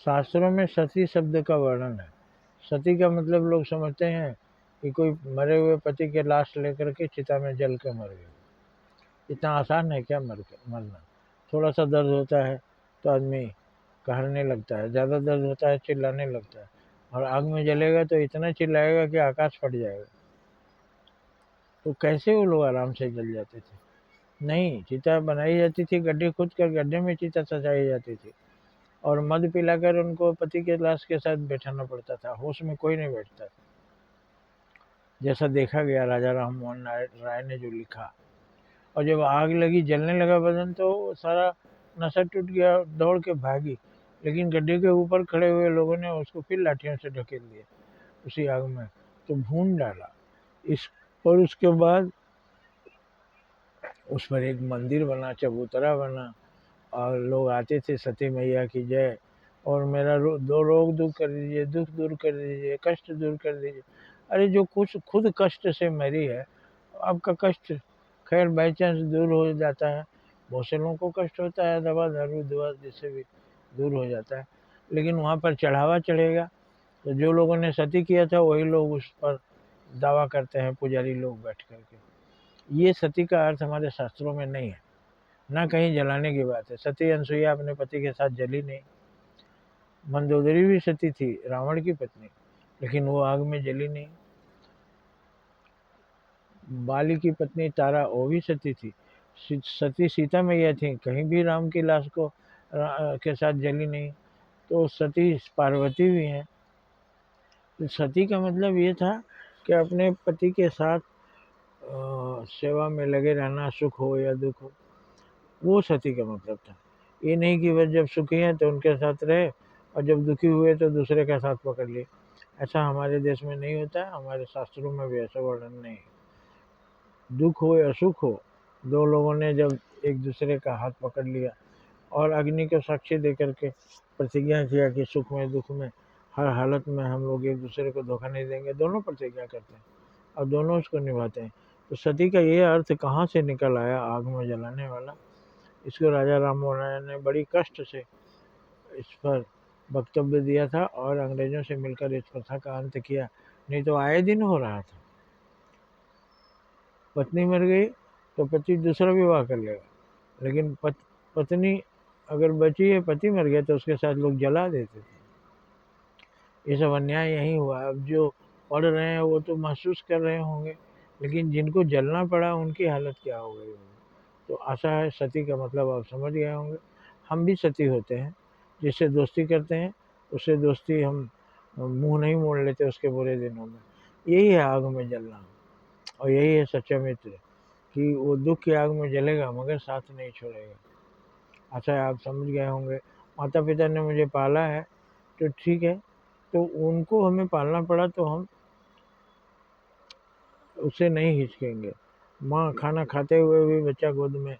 शास्त्रों में सती शब्द का वर्णन है। सती का मतलब लोग समझते हैं कि कोई मरे हुए पति के लाश लेकर के चिता में जल के मर गए। इतना आसान है क्या मरना? थोड़ा सा दर्द होता है तो आदमी कहरने लगता है, ज़्यादा दर्द होता है चिल्लाने लगता है, और आग में जलेगा तो इतना चिल्लाएगा कि आकाश फट जाएगा। तो कैसे वो लोग आराम से जल जाते थे? नहीं, चिता बनाई जाती थी, गड्ढे खोद कर गड्ढे में चिता सजाई जाती थी, और मद पिलाकर उनको पति के लाश के साथ बैठाना पड़ता था। होश में कोई नहीं बैठता, जैसा देखा गया राजा राम मोहन राय ने जो लिखा। और जब आग लगी, जलने लगा बदन, तो सारा नशा टूट गया, दौड़ के भागी, लेकिन गड्ढे के ऊपर खड़े हुए लोगों ने उसको फिर लाठियों से ढकेल दिया उसी आग में, तो भून डाला इस। और उसके बाद उस पर एक मंदिर बना, चबूतरा बना, और लोग आते थे, सती मैया की जय, और मेरा दो रोग दूर कर दीजिए, दुख दूर कर दीजिए, कष्ट दूर कर दीजिए। अरे जो कुछ खुद कष्ट से मरी है, आपका कष्ट खैर बाई चांस दूर हो जाता है। बहुत से लोगों को कष्ट होता है, दवा दारू दवा जिससे भी दूर हो जाता है, लेकिन वहाँ पर चढ़ावा चढ़ेगा तो जो लोगों ने सती किया था वही लोग उस पर दावा करते हैं, पुजारी लोग बैठ करके। ये सती का अर्थ हमारे शास्त्रों में नहीं है, ना कहीं जलाने की बात है। सती अनसुईया अपने पति के साथ जली नहीं। मंदोदरी भी सती थी, रावण की पत्नी, लेकिन वो आग में जली नहीं। बाली की पत्नी तारा, वो भी सती थी। सती सीता मैया थी, कहीं भी राम की लाश को के साथ जली नहीं। तो सती पार्वती भी हैं। तो सती का मतलब ये था कि अपने पति के साथ सेवा में लगे रहना, सुख हो या दुख हो, वो सती का मतलब था। ये नहीं कि बस जब सुखी हैं तो उनके साथ रहे, और जब दुखी हुए तो दूसरे का साथ पकड़ लिए। ऐसा हमारे देश में नहीं होता है, हमारे शास्त्रों में भी ऐसा वर्णन नहीं है। दुख हो या सुख हो, दो लोगों ने जब एक दूसरे का हाथ पकड़ लिया और अग्नि को साक्षी दे करके प्रतिज्ञा किया कि सुख में दुख में हर हालत में हम लोग एक दूसरे को धोखा नहीं देंगे, दोनों प्रतिज्ञा करते हैं और दोनों उसको निभाते हैं। तो सती का ये अर्थ कहाँ से निकल आया, आग में जलाने वाला? इसको राजा राम मोहन राय ने बड़ी कष्ट से इस पर वक्तव्य दिया था और अंग्रेजों से मिलकर इस प्रथा का अंत किया। नहीं तो आए दिन हो रहा था। पत्नी मर गई तो पति दूसरा विवाह कर लेगा, लेकिन पत्नी अगर बची है, पति मर गया, तो उसके साथ लोग जला देते थे। ये सब अन्याय यही हुआ। अब जो पढ़ रहे हैं वो तो महसूस कर रहे होंगे, लेकिन जिनको जलना पड़ा उनकी हालत क्या हो गई होगी। तो आशा है सती का मतलब आप समझ गए होंगे। हम भी सती होते हैं, जिससे दोस्ती करते हैं उससे दोस्ती हम मुंह नहीं मोड़ लेते उसके बुरे दिनों में। यही है आग में जलना, और यही है सच्चा मित्र, कि वो दुख की आग में जलेगा मगर साथ नहीं छोड़ेगा। आशा है आप समझ गए होंगे। माता पिता ने मुझे पाला है तो ठीक है, तो उनको हमें पालना पड़ा तो हम उससे नहीं हिचकेंगे। माँ खाना खाते हुए भी बच्चा गोद में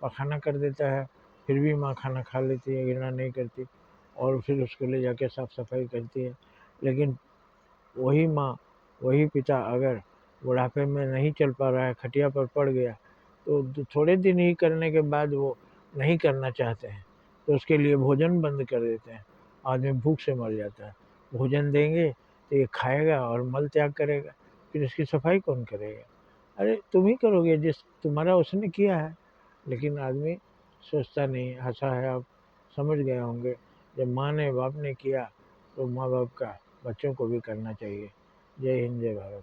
पखाना कर देता है, फिर भी माँ खाना खा लेती है, घृणा नहीं करती, और फिर उसको ले जाके साफ सफाई करती है। लेकिन वही माँ, वही पिता अगर बुढ़ापे में नहीं चल पा रहा है, खटिया पर पड़ गया, तो थोड़े दिन ही करने के बाद वो नहीं करना चाहते हैं, तो उसके लिए भोजन बंद कर देते हैं। आदमी भूख से मर जाता है। भोजन देंगे तो ये खाएगा और मल त्याग करेगा, फिर इसकी सफाई कौन करेगा? अरे तुम ही करोगे, जिस तुम्हारा उसने किया है। लेकिन आदमी सोचता नहीं। आशा है आप समझ गए होंगे। जब माँ ने बाप ने किया तो माँ बाप का बच्चों को भी करना चाहिए। जय हिंद, जय भारत।